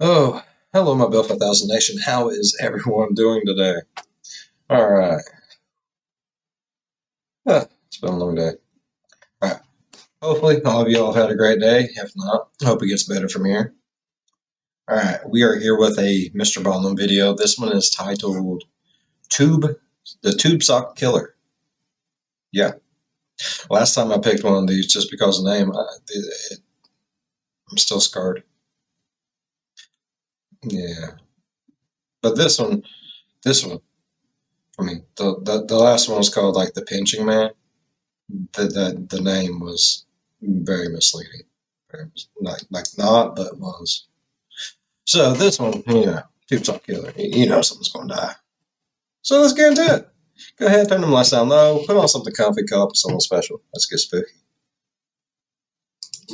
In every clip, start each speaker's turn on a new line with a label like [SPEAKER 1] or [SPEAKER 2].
[SPEAKER 1] Oh, hello, my Bill 5000 Nation. How is everyone doing today? All right. It's been a long day. All right. Hopefully, all of you all have had a great day. If not, I hope it gets better from here. All right. We are here with a Mr. Ballin video. This one is titled The Tube Sock Killer. Yeah. Last time I picked one of these just because of the name, I'm still scarred. Yeah. But this one, I mean, the last one was called like The Pinching Man. The name was very misleading. Not, but was. So this one, Tube Top Killer, something's going to die. So let's get into it. Go ahead, turn them lights down low, put on something comfy, cup, something special. Let's get spooky.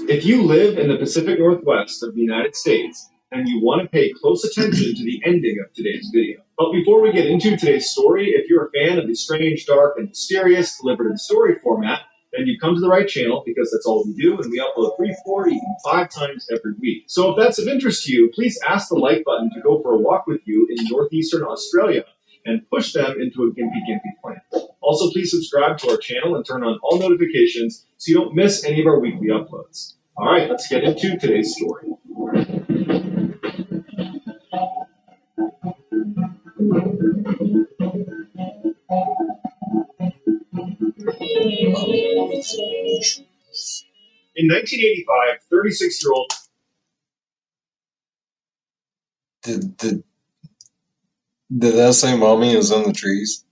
[SPEAKER 2] If you live in the Pacific Northwest of the United States, then you want to pay close attention to the ending of today's video. But before we get into today's story, if you're a fan of the strange, dark, and mysterious delivered in story format, then you've come to the right channel because that's all we do, and we upload 3, 4, even 5 times every week. So if that's of interest to you, please ask the like button to go for a walk with you in northeastern Australia and push them into a gimpy plant. Also, please subscribe to our channel and turn on all notifications so you don't miss any of our weekly uploads. All right, let's get into today's story. In 1985, 36-year-old...
[SPEAKER 1] Did that say mommy is in the trees?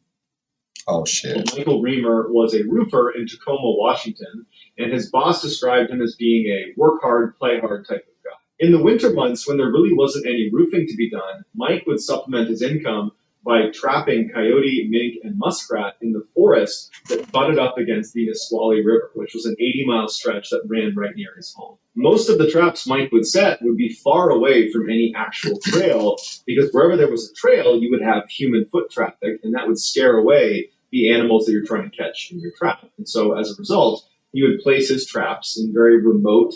[SPEAKER 1] Oh, shit.
[SPEAKER 2] Michael Reamer was a roofer in Tacoma, Washington, and his boss described him as being a work hard, play hard type of guy. In the winter months, when there really wasn't any roofing to be done, Mike would supplement his income by trapping coyote, mink, and muskrat in the forest that butted up against the Nisqually River, which was an 80-mile stretch that ran right near his home. Most of the traps Mike would set would be far away from any actual trail, because wherever there was a trail, you would have human foot traffic, and that would scare away the animals that you're trying to catch in your trap. And so as a result, he would place his traps in very remote,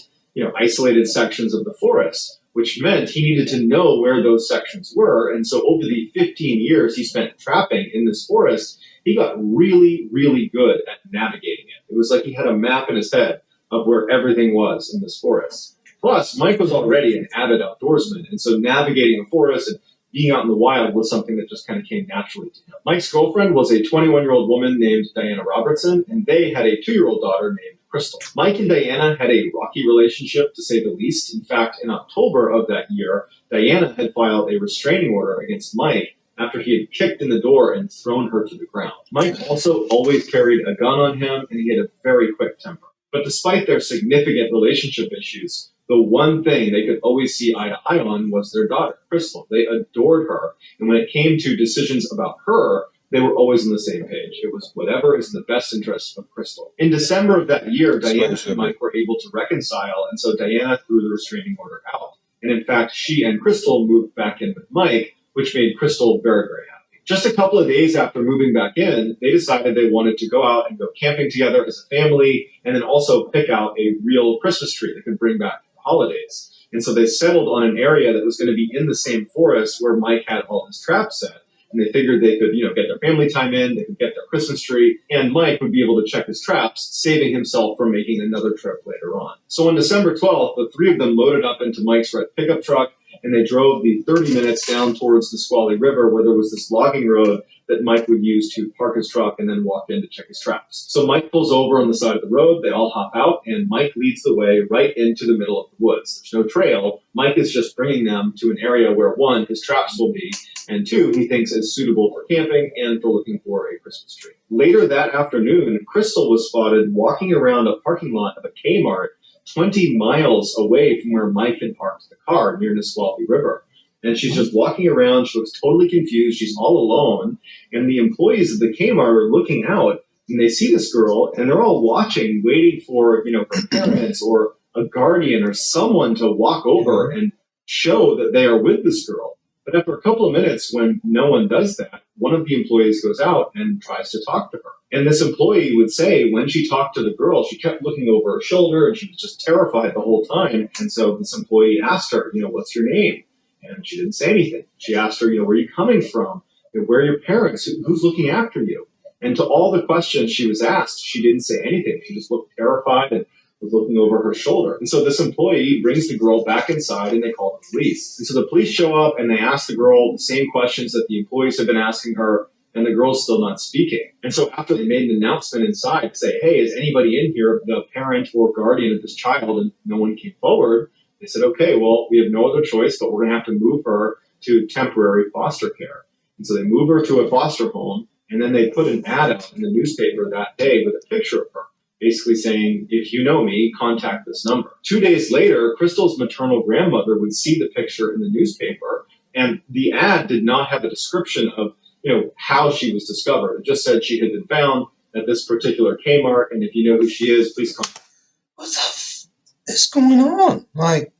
[SPEAKER 2] isolated sections of the forest, which meant he needed to know where those sections were. And so over the 15 years he spent trapping in this forest, he got really, really good at navigating it. It was like he had a map in his head of where everything was in this forest. Plus, Mike was already an avid outdoorsman, and so navigating a forest and being out in the wild was something that just kind of came naturally to him. Mike's girlfriend was a 21-year-old woman named Diana Robertson, and they had a 2-year-old daughter named Crystal. Mike and Diana had a rocky relationship, to say the least. In fact, in October of that year, Diana had filed a restraining order against Mike after he had kicked in the door and thrown her to the ground. Mike also always carried a gun on him, and he had a very quick temper. But despite their significant relationship issues, the one thing they could always see eye to eye on was their daughter, Crystal. They adored her, and when it came to decisions about her, they were always on the same page. It was whatever is in the best interest of Crystal. In December of that year, Diana and Mike were able to reconcile, and so Diana threw the restraining order out. And in fact, she and Crystal moved back in with Mike, which made Crystal very, very happy. Just a couple of days after moving back in, they decided they wanted to go out and go camping together as a family, and then also pick out a real Christmas tree they could bring back for the holidays. And so they settled on an area that was going to be in the same forest where Mike had all his traps set. And they figured they could, get their family time in, they could get their Christmas tree, and Mike would be able to check his traps, saving himself from making another trip later on. So on December 12th, the three of them loaded up into Mike's red pickup truck, and they drove the 30 minutes down towards the Nisqually River, where there was this logging road that Mike would use to park his truck and then walk in to check his traps. So Mike pulls over on the side of the road, they all hop out, and Mike leads the way right into the middle of the woods. There's no trail. Mike is just bringing them to an area where, one, his traps will be, and two, he thinks is suitable for camping and for looking for a Christmas tree. Later that afternoon, Crystal was spotted walking around a parking lot of a Kmart 20 miles away from where Mike had parked the car near Nisqually River. And she's just walking around. She looks totally confused. She's all alone. And the employees of the Kmart are looking out, and they see this girl, and they're all watching, waiting for, her parents or a guardian or someone to walk over and show that they are with this girl. But after a couple of minutes, when no one does that, one of the employees goes out and tries to talk to her. And this employee would say when she talked to the girl, she kept looking over her shoulder and she was just terrified the whole time. And so this employee asked her, what's your name? And she didn't say anything. She asked her, where are you coming from? Where are your parents? Who's looking after you? And to all the questions she was asked, she didn't say anything. She just looked terrified and was looking over her shoulder. And so this employee brings the girl back inside and they call the police. And so the police show up and they ask the girl the same questions that the employees have been asking her, and the girl's still not speaking. And so after they made an announcement inside to say, hey, is anybody in here the parent or guardian of this child? And no one came forward. They said, okay, well, we have no other choice, but we're going to have to move her to temporary foster care. And so they move her to a foster home, and then they put an ad out in the newspaper that day with a picture of her, basically saying, if you know me, contact this number. 2 days later, Crystal's maternal grandmother would see the picture in the newspaper, and the ad did not have a description of how she was discovered. It just said she had been found at this particular Kmart, and if you know who she is, please contact.
[SPEAKER 1] What the f is going on? Like,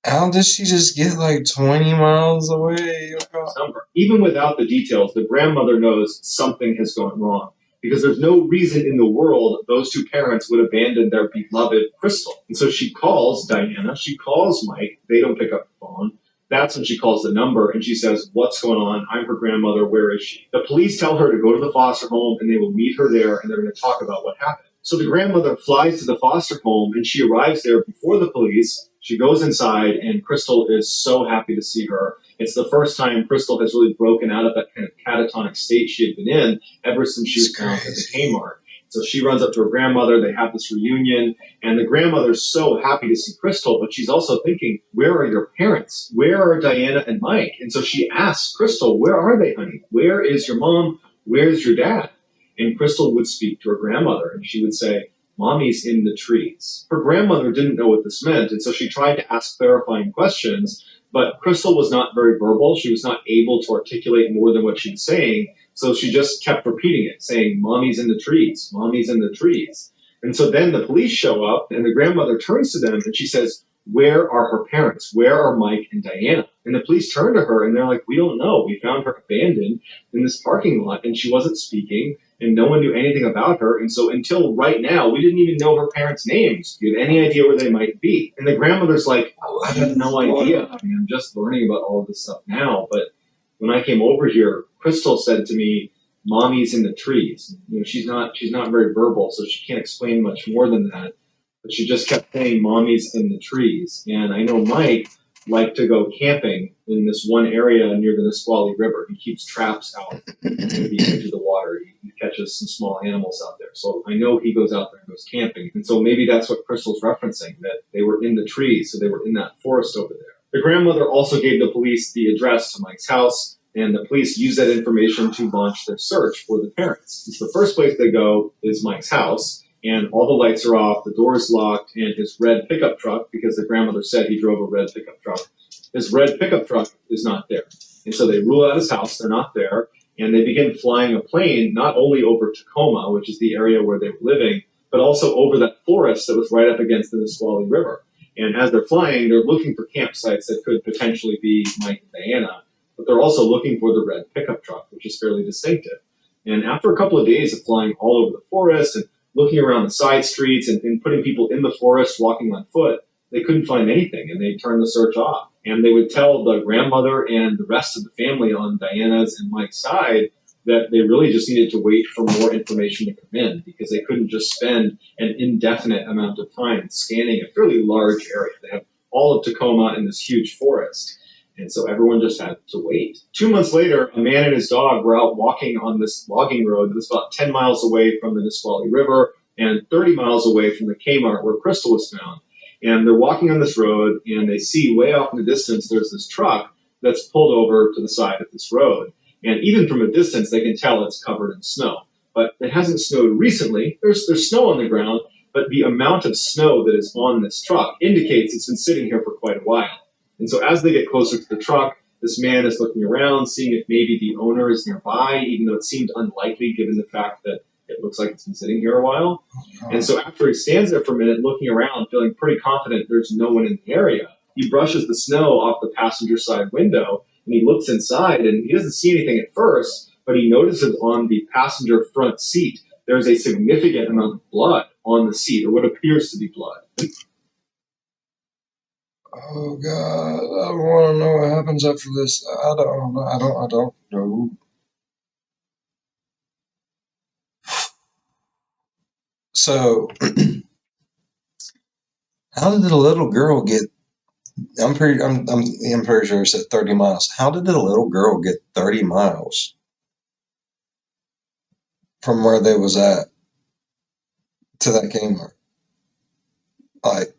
[SPEAKER 1] how did she just get like 20 miles away?
[SPEAKER 2] Even without the details, the grandmother knows something has gone wrong, because there's no reason in the world those two parents would abandon their beloved Crystal. And so she calls Diana, she calls Mike, they don't pick up the phone. That's when she calls the number and she says, what's going on? I'm her grandmother, where is she? The police tell her to go to the foster home and they will meet her there and they're going to talk about what happened. So the grandmother flies to the foster home and she arrives there before the police. She goes inside and Crystal is so happy to see her. It's the first time Crystal has really broken out of that kind of catatonic state she had been in ever since she was found at the Kmart. So she runs up to her grandmother, they have this reunion, and the grandmother's so happy to see Crystal, but she's also thinking, where are your parents? Where are Diana and Mike? And so she asks Crystal, where are they, honey? Where is your mom? Where's your dad? And Crystal would speak to her grandmother, and she would say, Mommy's in the trees. Her grandmother didn't know what this meant, and so she tried to ask clarifying questions, but Crystal was not very verbal. She was not able to articulate more than what she was saying, so she just kept repeating it, saying, Mommy's in the trees, Mommy's in the trees. And so then the police show up, and the grandmother turns to them, and she says, where are her parents? Where are Mike and Diana? And the police turn to her, and they're like, we don't know. We found her abandoned in this parking lot, and she wasn't speaking, and no one knew anything about her. And so until right now, we didn't even know her parents' names. Do you have any idea where they might be? And the grandmother's like, I have no idea. I mean, I'm just learning about all of this stuff now. But when I came over here, Crystal said to me, Mommy's in the trees. She's not very verbal, so she can't explain much more than that. But she just kept saying, Mommy's in the trees. And I know Mike liked to go camping in this one area near the Nisqually River. He keeps traps out near the edge of the water. He catches some small animals out there. So I know he goes out there and goes camping. And so maybe that's what Crystal's referencing, that they were in the trees, so they were in that forest over there. The grandmother also gave the police the address to Mike's house, and the police used that information to launch their search for the parents. And so the first place they go is Mike's house, and all the lights are off, the door is locked, and his red pickup truck, because the grandmother said he drove a red pickup truck, his red pickup truck is not there. And so they rule out his house, they're not there, and they begin flying a plane not only over Tacoma, which is the area where they were living, but also over that forest that was right up against the Nisqually River. And as they're flying, they're looking for campsites that could potentially be Mike and Diana, but they're also looking for the red pickup truck, which is fairly distinctive. And after a couple of days of flying all over the forest and looking around the side streets and putting people in the forest walking on foot, they couldn't find anything, and they turned the search off. And they would tell the grandmother and the rest of the family on Diana's and Mike's side that they really just needed to wait for more information to come in, because they couldn't just spend an indefinite amount of time scanning a fairly large area. They have all of Tacoma in this huge forest. And so everyone just had to wait. 2 months later, a man and his dog were out walking on this logging road that was about 10 miles away from the Nisqually River and 30 miles away from the Kmart where Crystal was found. And they're walking on this road, and they see way off in the distance there's this truck that's pulled over to the side of this road. And even from a distance, they can tell it's covered in snow. But it hasn't snowed recently. There's snow on the ground, but the amount of snow that is on this truck indicates it's been sitting here for quite a while. And so as they get closer to the truck, this man is looking around, seeing if maybe the owner is nearby, even though it seemed unlikely given the fact that it looks like it's been sitting here a while. And so after he stands there for a minute looking around, feeling pretty confident there's no one in the area, he brushes the snow off the passenger side window, and he looks inside, and he doesn't see anything at first, but he notices on the passenger front seat there's a significant amount of blood on the seat, or what appears to be blood.
[SPEAKER 1] Oh God, I want to know what happens after this. I don't know. I don't know. So, how did the little girl get? I'm pretty sure it said 30 miles. How did the little girl get 30 miles from where they was at to that Kmart? Like,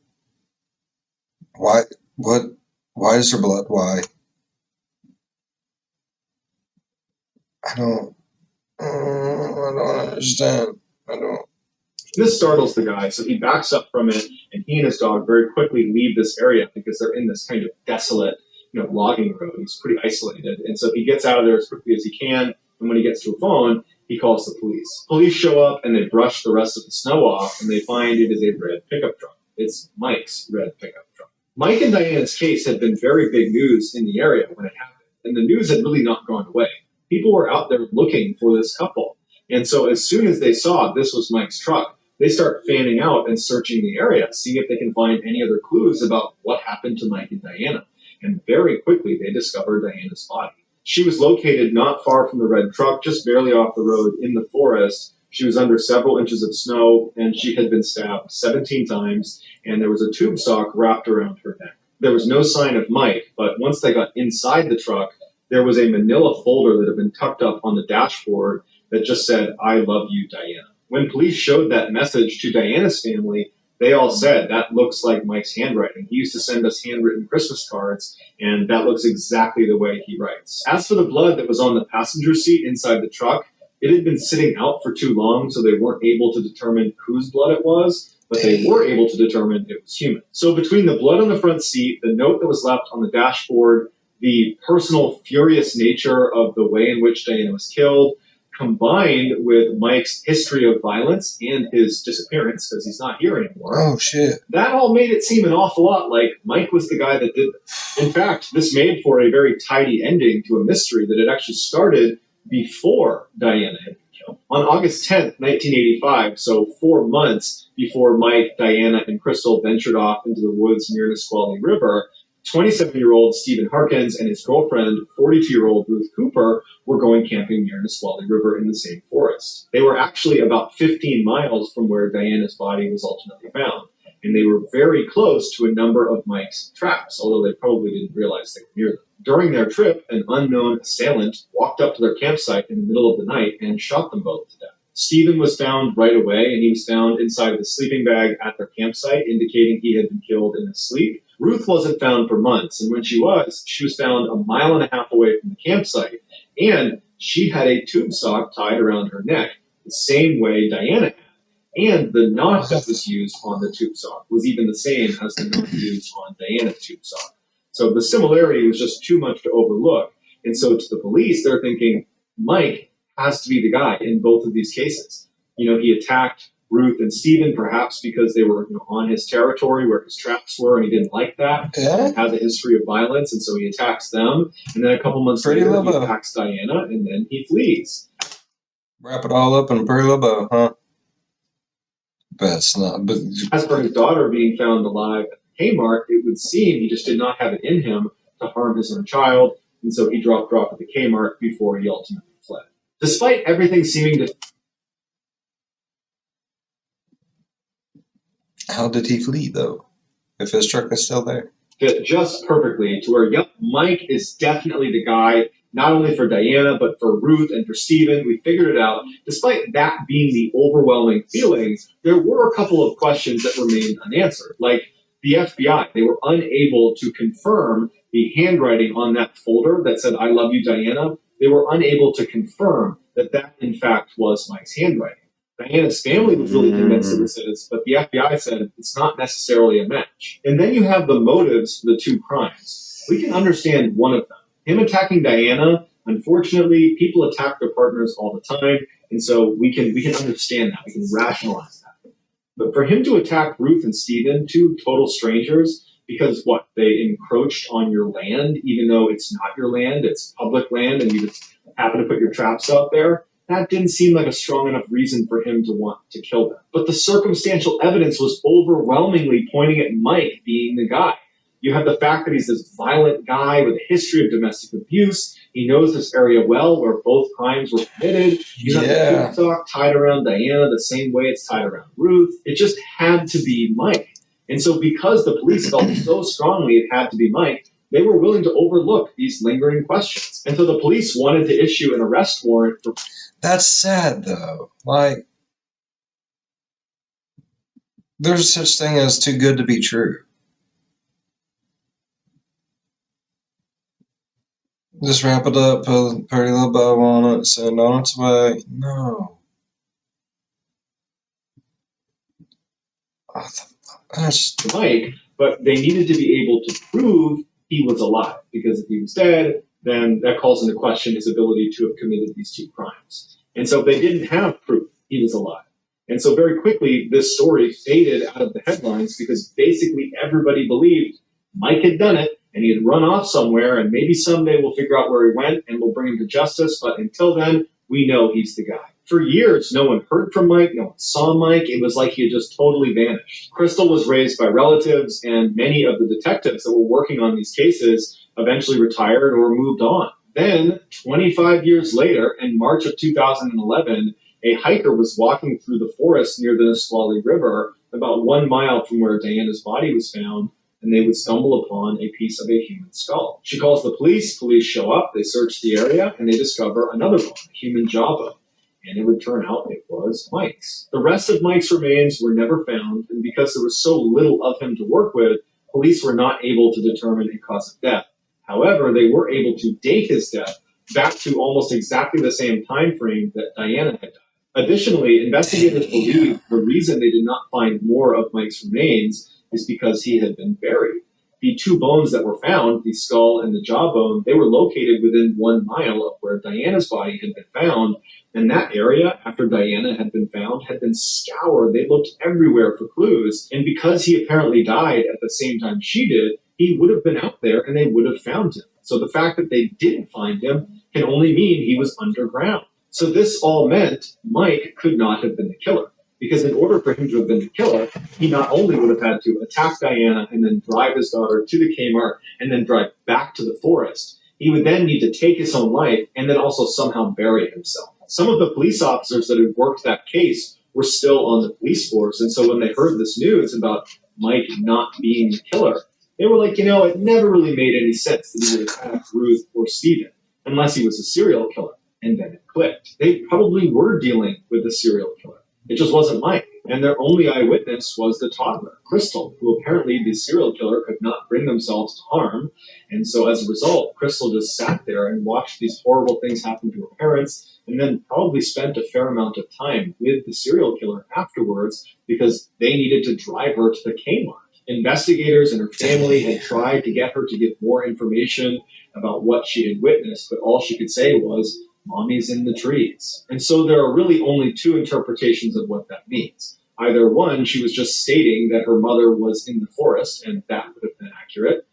[SPEAKER 1] why? What? Why is there blood? Why? I don't. I don't understand. I don't.
[SPEAKER 2] This startles the guy, so he backs up from it, and he and his dog very quickly leave this area because they're in this kind of desolate, logging road. He's pretty isolated, and so he gets out of there as quickly as he can. And when he gets to a phone, he calls the police. Police show up and they brush the rest of the snow off, and they find it is a red pickup truck. It's Mike's red pickup truck. Mike and Diana's case had been very big news in the area when it happened, and the news had really not gone away. People were out there looking for this couple, and so as soon as they saw this was Mike's truck, they start fanning out and searching the area, seeing if they can find any other clues about what happened to Mike and Diana. And very quickly, they discovered Diana's body. She was located not far from the red truck, just barely off the road in the forest. She was under several inches of snow, and she had been stabbed 17 times, and there was a tube sock wrapped around her neck. There was no sign of Mike, but once they got inside the truck, there was a manila folder that had been tucked up on the dashboard that just said, "I love you, Diana." When police showed that message to Diana's family, they all said, "That looks like Mike's handwriting. He used to send us handwritten Christmas cards, and that looks exactly the way he writes." As for the blood that was on the passenger seat inside the truck, it had been sitting out for too long, so they weren't able to determine whose blood it was, but they were able to determine it was human. So between the blood on the front seat, the note that was left on the dashboard, the personal furious nature of the way in which Diana was killed, combined with Mike's history of violence and his disappearance, because he's not here anymore.
[SPEAKER 1] Oh, shit.
[SPEAKER 2] That all made it seem an awful lot like Mike was the guy that did this. In fact, this made for a very tidy ending to a mystery that had actually started before Diana had been killed. On August 10th, 1985, so 4 months before Mike, Diana, and Crystal ventured off into the woods near Nisqually River, 27-year-old Stephen Harkins and his girlfriend, 42-year-old Ruth Cooper, were going camping near Nisqually River in the same forest. They were actually about 15 miles from where Diana's body was ultimately found, and they were very close to a number of Mike's traps, although they probably didn't realize they were near them. During their trip, an unknown assailant walked up to their campsite in the middle of the night and shot them both to death. Stephen was found right away, and he was found inside of the sleeping bag at their campsite, indicating he had been killed in his sleep. Ruth wasn't found for months, and when she was found a mile and a half away from the campsite, and she had a tube sock tied around her neck, the same way Diana had. And the knot that was used on the tube sock was even the same as the knot used on Diana's tube sock. So the similarity was just too much to overlook. And so to the police, they're thinking, Mike has to be the guy in both of these cases. He attacked Ruth and Stephen, perhaps because they were on his territory where his traps were, and he didn't like that.
[SPEAKER 1] Yeah.
[SPEAKER 2] He has a history of violence, and so he attacks them. And then a couple months later, he attacks Diana, and then he flees.
[SPEAKER 1] Wrap it all up in a pretty little bow, huh? That's not. But
[SPEAKER 2] as for his daughter being found alive at the Kmart, it would seem he just did not have it in him to harm his own child, and so he dropped her off at the Kmart before he ultimately fled. Despite everything seeming to...
[SPEAKER 1] How did he flee, though, if his truck is still there?
[SPEAKER 2] Fit just perfectly to where, yep, Mike is definitely the guy, not only for Diana, but for Ruth and for Stephen. We figured it out. Despite that being the overwhelming feelings, there were a couple of questions that remained unanswered. Like the FBI, they were unable to confirm the handwriting on that folder that said, "I love you, Diana." They were unable to confirm that that, in fact, was Mike's handwriting. Diana's family was really convinced that this is, but the FBI said it's not necessarily a match. And then you have the motives for the two crimes. We can understand one of them. Him attacking Diana, unfortunately, people attack their partners all the time, and so we can understand that. We can rationalize that. But for him to attack Ruth and Stephen, two total strangers, because what? They encroached on your land, even though it's not your land, it's public land, and you just happen to put your traps out there. that didn't seem like a strong enough reason for him to want to kill them. But the circumstantial evidence was overwhelmingly pointing at Mike being the guy. You have the fact that he's this violent guy with a history of domestic abuse. He knows this area well where both crimes were committed. You have the tube sock tied around Diana the same way it's tied around Ruth. It just had to be Mike. And so because the police felt so strongly it had to be Mike, they were willing to overlook these lingering questions. And so the police wanted to issue an arrest warrant for...
[SPEAKER 1] That's sad, though. Like, there's such thing as too good to be true. Just wrap it up, put a pretty little bow on it, send it on its way. No. That's
[SPEAKER 2] Mike, but they needed to be able to prove he was alive, because if he was dead, then that calls into question his ability to have committed these two crimes. And so they didn't have proof he was alive. And so very quickly, this story faded out of the headlines because basically everybody believed Mike had done it and he had run off somewhere, and maybe someday we'll figure out where he went and we'll bring him to justice. But until then, we know he's the guy. For years, no one heard from Mike, no one saw Mike. It was like he had just totally vanished. Crystal was raised by relatives, and many of the detectives that were working on these cases eventually retired or moved on. Then, 25 years later, in March of 2011, a hiker was walking through the forest near the Nisqually River, about 1 mile from where Diana's body was found, and they would stumble upon a piece of a human skull. She calls the police show up, they search the area, and they discover another bone, a human jawbone. And it would turn out it was Mike's. The rest of Mike's remains were never found, and because there was so little of him to work with, police were not able to determine a cause of death. However, they were able to date his death back to almost exactly the same time frame that Diana had died. Additionally, investigators believe the reason they did not find more of Mike's remains is because he had been buried. The two bones that were found, the skull and the jawbone, they were located within 1 mile of where Diana's body had been found. And that area, after Diana had been found, had been scoured. They looked everywhere for clues. And because he apparently died at the same time she did, he would have been out there and they would have found him. So the fact that they didn't find him can only mean he was underground. So this all meant Mike could not have been the killer. Because in order for him to have been the killer, he not only would have had to attack Diana and then drive his daughter to the Kmart and then drive back to the forest, he would then need to take his own life and then also somehow bury himself. Some of the police officers that had worked that case were still on the police force, and so when they heard this news about Mike not being the killer, they were like, it never really made any sense that he would attack Ruth or Stephen unless he was a serial killer. And then it clicked. They probably were dealing with a serial killer. It just wasn't Mike. And their only eyewitness was the toddler, Crystal, who apparently the serial killer could not bring themselves to harm. And so as a result, Crystal just sat there and watched these horrible things happen to her parents, and then probably spent a fair amount of time with the serial killer afterwards because they needed to drive her to the Kmart. Investigators and her family had tried to get her to give more information about what she had witnessed, but all she could say was, "Mommy's in the trees." And so there are really only two interpretations of what that means. Either one, she was just stating that her mother was in the forest, and that would have been accurate,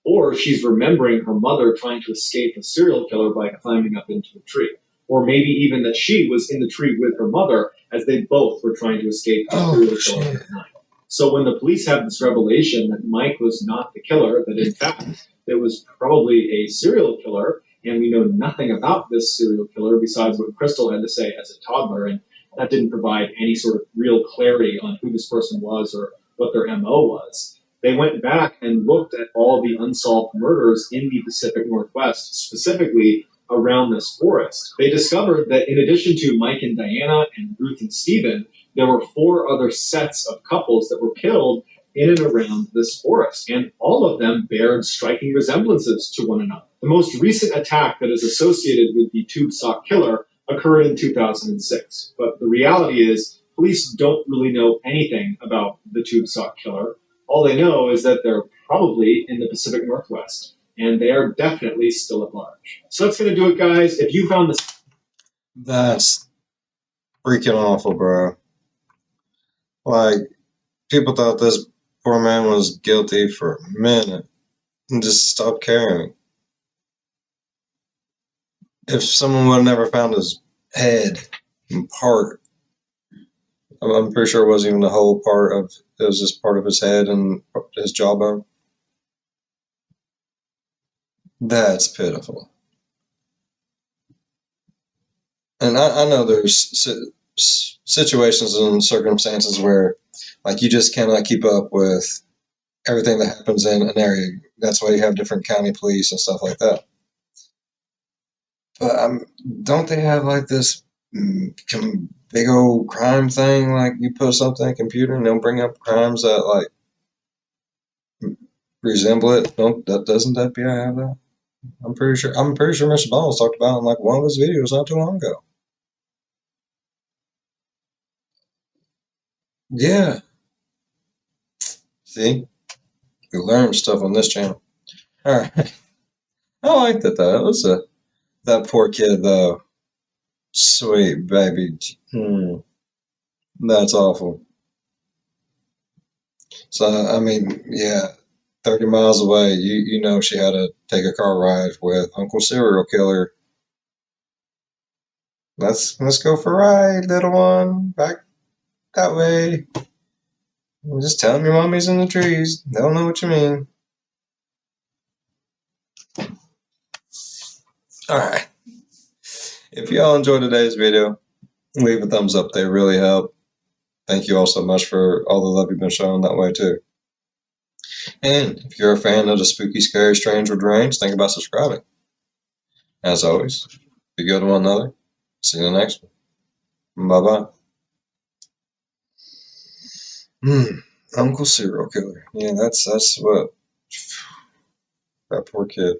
[SPEAKER 2] or she's remembering her mother trying to escape a serial killer by climbing up into a tree. Or maybe even that she was in the tree with her mother as they both were trying to escape a serial killer at night. So when the police have this revelation that Mike was not the killer, that in fact it was probably a serial killer, and we know nothing about this serial killer besides what Crystal had to say as a toddler, and that didn't provide any sort of real clarity on who this person was or what their MO was. They went back and looked at all the unsolved murders in the Pacific Northwest, specifically around this forest. They discovered that in addition to Mike and Diana and Ruth and Stephen, there were 4 other sets of couples that were killed in and around this forest, and all of them bared striking resemblances to one another. The most recent attack that is associated with the tube sock killer occurred in 2006, but the reality is police don't really know anything about the tube sock killer. All they know is that they're probably in the Pacific Northwest, and they are definitely still at large. So that's going to do it, guys. If you found this...
[SPEAKER 1] That's freaking awful, bro. Like, people thought this poor man was guilty for a minute and just stopped caring. If someone would have never found his head part. I'm pretty sure it wasn't even the whole part of. It was just part of his head and his jawbone. That's pitiful. And I know there's situations and circumstances where, like, you just cannot keep up with everything that happens in an area. That's why you have different county police and stuff like that. But don't they have like this big old crime thing? Like you put something in a computer and they'll bring up crimes that like resemble it. Don't that doesn't that FBI have that? I'm pretty sure. I'm pretty sure Mr. Ballen's talked about it in like one of his videos not too long ago. Yeah. See, we learned stuff on this channel. All right. I liked it though. It was that poor kid though. Sweet baby. That's awful. So I mean, yeah, 30 miles away, you know she had to take a car ride with Uncle Serial Killer. Let's go for a ride, little one. Back that way. Just tell him your mommy's in the trees. They'll know what you mean. Alright. If y'all enjoyed today's video, leave a thumbs up. They really help. Thank you all so much for all the love you've been showing that way too. And if you're a fan of the spooky, scary, strange, or deranged, think about subscribing. As always, be good to one another. See you in the next one. Bye bye. Uncle Serial Killer. Yeah, that's what that poor kid.